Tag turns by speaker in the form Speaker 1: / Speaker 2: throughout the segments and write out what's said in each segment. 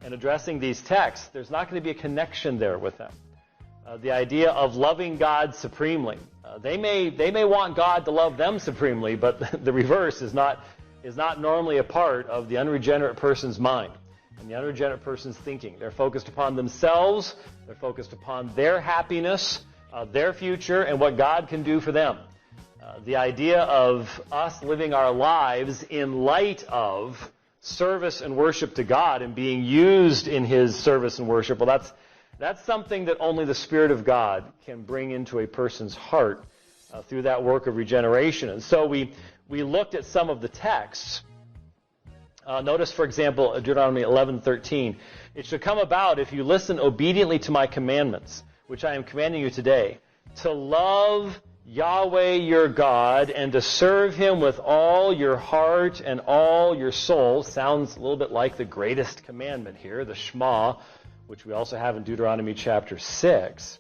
Speaker 1: and addressing these texts, there's not going to be a connection there with them. The idea of loving God supremely. They may want God to love them supremely, but the reverse is not normally a part of the unregenerate person's mind and the unregenerate person's thinking. They're focused upon themselves. They're focused upon their happiness, their future, and what God can do for them. The idea of us living our lives in light of service and worship to God and being used in His service and worship, well, that's something that only the Spirit of God can bring into a person's heart through that work of regeneration. And so we looked at some of the texts. Notice, for example, Deuteronomy 11:13. It shall come about if you listen obediently to my commandments, which I am commanding you today, to love Yahweh your God and to serve Him with all your heart and all your soul. Sounds a little bit like the greatest commandment here, the Shema, which we also have in Deuteronomy chapter 6.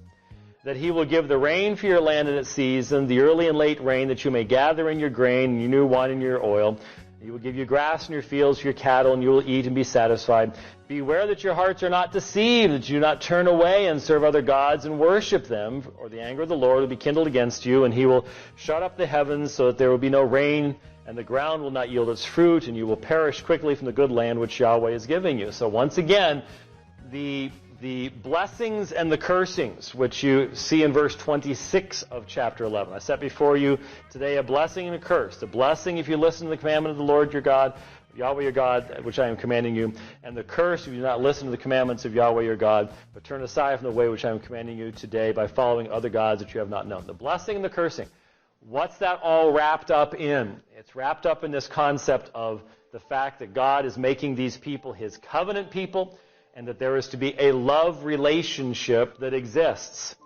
Speaker 1: That He will give the rain for your land in its season, the early and late rain, that you may gather in your grain and your new wine and your oil. He will give you grass in your fields for your cattle, and you will eat and be satisfied. Beware that your hearts are not deceived, that you do not turn away and serve other gods and worship them, or the anger of the Lord will be kindled against you, and He will shut up the heavens so that there will be no rain, and the ground will not yield its fruit, and you will perish quickly from the good land which Yahweh is giving you. So once again, the blessings and the cursings, which you see in verse 26 of chapter 11. I set before you today a blessing and a curse. The blessing if you listen to the commandment of the Lord your God, Yahweh your God, which I am commanding you, and the curse if you do not listen to the commandments of Yahweh your God, but turn aside from the way which I am commanding you today by following other gods that you have not known. The blessing and the cursing. What's that all wrapped up in? It's wrapped up in this concept of the fact that God is making these people His covenant people, and that there is to be a love relationship that exists.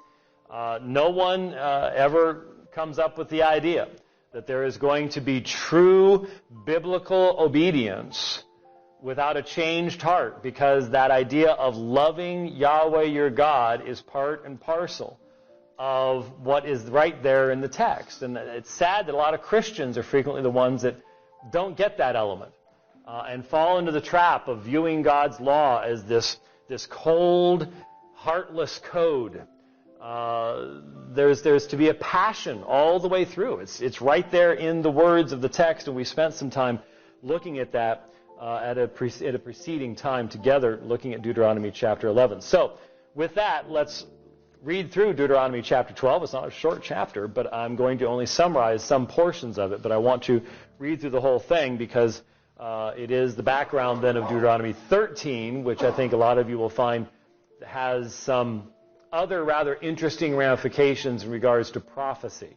Speaker 1: No one ever comes up with the idea that there is going to be true biblical obedience without a changed heart, because that idea of loving Yahweh your God is part and parcel of what is right there in the text. And it's sad that a lot of Christians are frequently the ones that don't get that element. And fall into the trap of viewing God's law as this cold, heartless code. There's to be a passion all the way through. It's right there in the words of the text, and we spent some time looking at that at a preceding time together, looking at Deuteronomy chapter 11. So, with that, let's read through Deuteronomy chapter 12. It's not a short chapter, but I'm going to only summarize some portions of it. But I want to read through the whole thing because it is the background then of Deuteronomy 13, which I think a lot of you will find has some other rather interesting ramifications in regards to prophecy.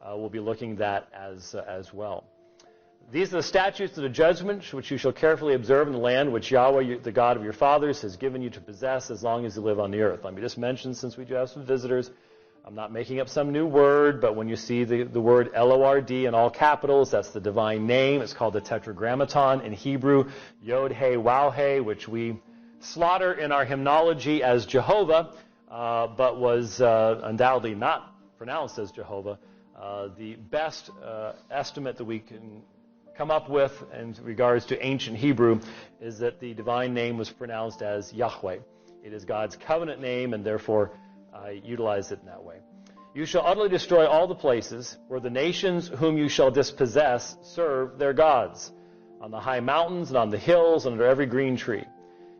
Speaker 1: We'll be looking at that as well. These are the statutes and the judgments which you shall carefully observe in the land which Yahweh, the God of your fathers, has given you to possess as long as you live on the earth. Let me just mention, since we do have some visitors, I'm not making up some new word, but when you see the word L-O-R-D in all capitals, that's the divine name. It's called the Tetragrammaton in Hebrew, Yod-He-Waw-He, which we slaughter in our hymnology as Jehovah, but was undoubtedly not pronounced as Jehovah. The best estimate that we can come up with in regards to ancient Hebrew is that the divine name was pronounced as Yahweh. It is God's covenant name, and therefore I utilize it in that way. You shall utterly destroy all the places where the nations whom you shall dispossess serve their gods, on the high mountains and on the hills and under every green tree.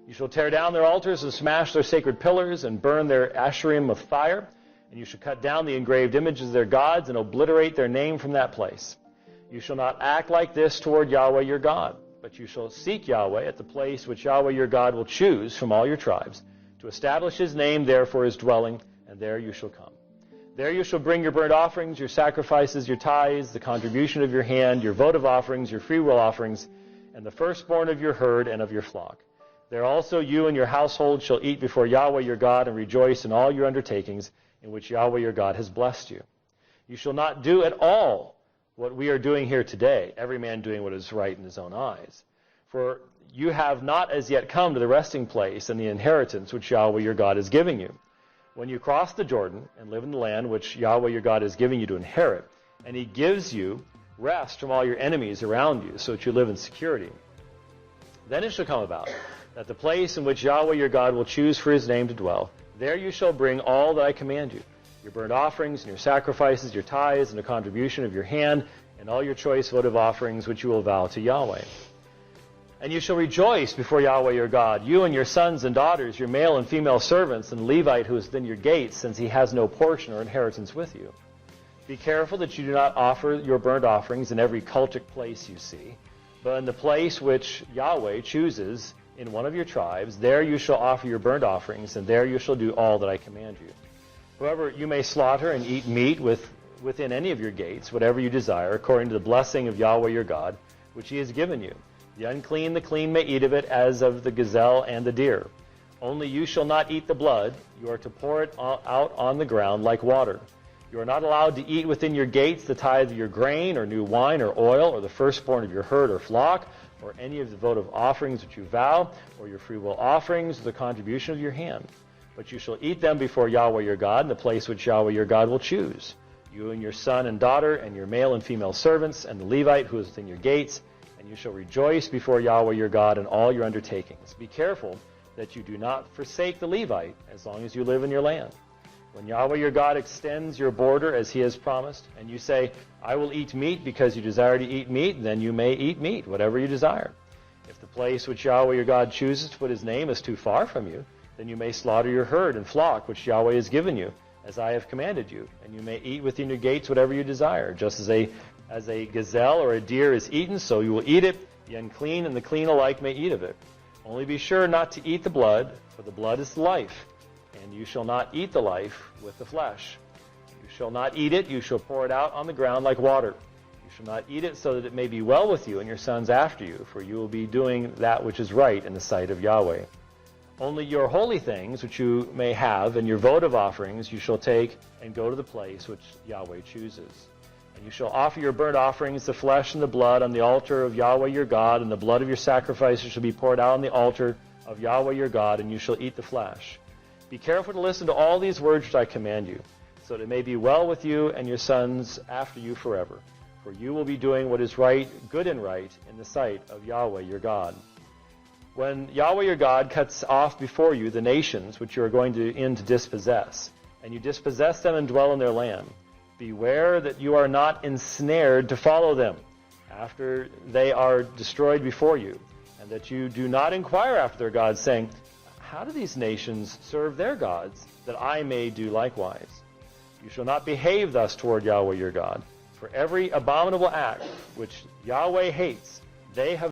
Speaker 1: You shall tear down their altars and smash their sacred pillars and burn their asherim with fire, and you shall cut down the engraved images of their gods and obliterate their name from that place. You shall not act like this toward Yahweh your God, but you shall seek Yahweh at the place which Yahweh your God will choose from all your tribes, to establish His name there for His dwelling, and there you shall come. There you shall bring your burnt offerings, your sacrifices, your tithes, the contribution of your hand, your votive offerings, your freewill offerings, and the firstborn of your herd and of your flock. There also you and your household shall eat before Yahweh your God and rejoice in all your undertakings in which Yahweh your God has blessed you. You shall not do at all what we are doing here today, every man doing what is right in his own eyes. For you have not as yet come to the resting place and the inheritance which Yahweh your God is giving you. When you cross the Jordan and live in the land which Yahweh your God is giving you to inherit, and He gives you rest from all your enemies around you, so that you live in security, then it shall come about, that the place in which Yahweh your God will choose for his name to dwell, there you shall bring all that I command you, your burnt offerings and your sacrifices, your tithes and the contribution of your hand, and all your choice votive offerings which you will vow to Yahweh. And you shall rejoice before Yahweh your God, you and your sons and daughters, your male and female servants, and the Levite who is within your gates, since he has no portion or inheritance with you. Be careful that you do not offer your burnt offerings in every cultic place you see, but in the place which Yahweh chooses in one of your tribes, there you shall offer your burnt offerings, and there you shall do all that I command you. However, you may slaughter and eat meat within any of your gates, whatever you desire, according to the blessing of Yahweh your God, which he has given you. The unclean, the clean may eat of it, as of the gazelle and the deer. Only you shall not eat the blood. You are to pour it out on the ground like water. You are not allowed to eat within your gates the tithe of your grain, or new wine, or oil, or the firstborn of your herd or flock, or any of the votive offerings which you vow, or your freewill offerings, or the contribution of your hand. But you shall eat them before Yahweh your God, in the place which Yahweh your God will choose. You and your son and daughter, and your male and female servants, and the Levite who is within your gates, and you shall rejoice before Yahweh your God in all your undertakings. Be careful that you do not forsake the Levite as long as you live in your land. When Yahweh your God extends your border as he has promised, and you say, I will eat meat because you desire to eat meat, then you may eat meat, whatever you desire. If the place which Yahweh your God chooses to put his name is too far from you, then you may slaughter your herd and flock which Yahweh has given you, as I have commanded you, and you may eat within your gates whatever you desire. Just as a gazelle or a deer is eaten, so you will eat it. The unclean and the clean alike may eat of it. Only be sure not to eat the blood, for the blood is life, and you shall not eat the life with the flesh. You shall not eat it, you shall pour it out on the ground like water. You shall not eat it, so that it may be well with you and your sons after you, for you will be doing that which is right in the sight of Yahweh. Only your holy things which you may have and your votive offerings you shall take and go to the place which Yahweh chooses. And you shall offer your burnt offerings, the flesh and the blood, on the altar of Yahweh your God, and the blood of your sacrifices shall be poured out on the altar of Yahweh your God, and you shall eat the flesh. Be careful to listen to all these words which I command you, so that it may be well with you and your sons after you forever. For you will be doing what is right, good and right, in the sight of Yahweh your God. When Yahweh your God cuts off before you the nations which you are going to dispossess, and you dispossess them and dwell in their land, beware that you are not ensnared to follow them after they are destroyed before you, and that you do not inquire after their gods, saying, how do these nations serve their gods, that I may do likewise? You shall not behave thus toward Yahweh your God, for every abominable act which Yahweh hates, they have